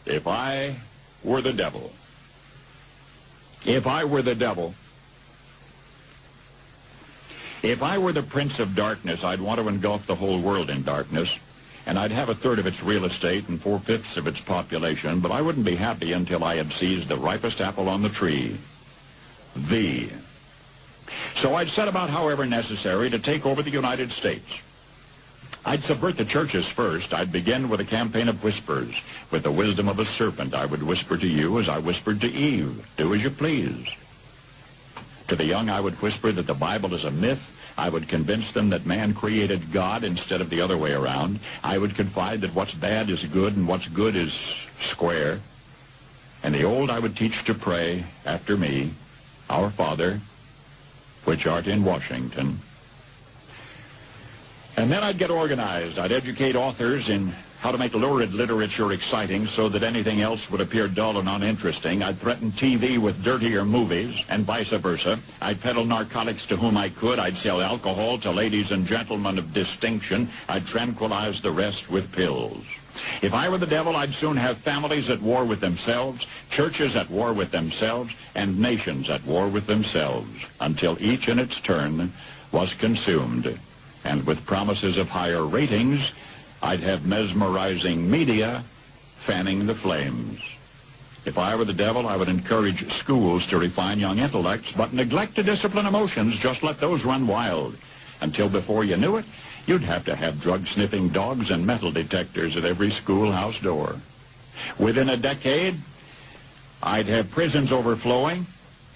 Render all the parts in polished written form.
If I were the devil. If I were the devil. If I were the prince of darkness, I'd want to engulf the whole world in darkness, and I'd have a third of its real estate and 4/5 of its population, but I wouldn't be happy until I had seized the ripest apple on the tree. So I'd set about, however necessary, to take over the United States. I'd subvert the churches first. I'd begin with a campaign of whispers. With the wisdom of a serpent, I would whisper to you as I whispered to Eve, do as you please. To the young, I would whisper that the Bible is a myth. I would convince them that man created God instead of the other way around. I would confide that what's bad is good and what's good is square. And the old I would teach to pray after me, Our Father, which art in Washington. And then I'd get organized. I'd educate authors in how to make lurid literature exciting so that anything else would appear dull and uninteresting. I'd threaten TV with dirtier movies and vice versa. I'd peddle narcotics to whom I could. I'd sell alcohol to ladies and gentlemen of distinction. I'd tranquilize the rest with pills. If I were the devil, I'd soon have families at war with themselves, churches at war with themselves, and nations at war with themselves, until each in its turn was consumed. And with promises of higher ratings, I'd have mesmerizing media fanning the flames. If I were the devil, I would encourage schools to refine young intellects, but neglect to discipline emotions. Just let those run wild. Until before you knew it, you'd have to have drug-sniffing dogs and metal detectors at every schoolhouse door. Within a decade, I'd have prisons overflowing.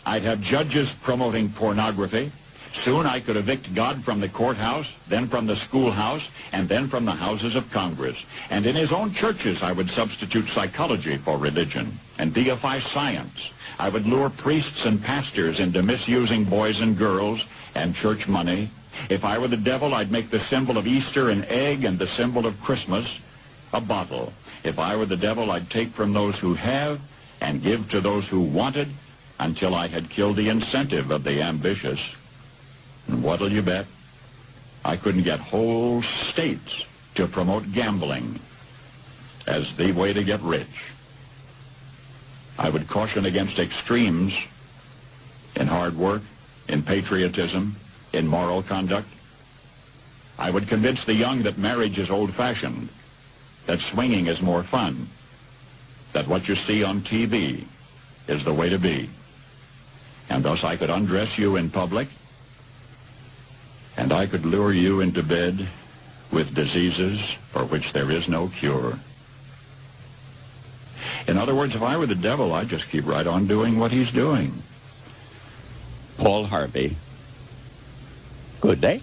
I'd have judges promoting pornography. Soon I could evict God from the courthouse, then from the schoolhouse, and then from the houses of Congress. And in his own churches, I would substitute psychology for religion and deify science. I would lure priests and pastors into misusing boys and girls and church money. If I were the devil, I'd make the symbol of Easter an egg and the symbol of Christmas a bottle. If I were the devil, I'd take from those who have and give to those who wanted until I had killed the incentive of the ambitious. And what'll you bet? I couldn't get whole states to promote gambling as the way to get rich. I would caution against extremes in hard work, in patriotism, in moral conduct. I would convince the young that marriage is old-fashioned, that swinging is more fun, that what you see on TV is the way to be. And thus I could undress you in public, and I could lure you into bed with diseases for which there is no cure. In other words, if I were the devil, I'd just keep right on doing what he's doing. Paul Harvey. Good day.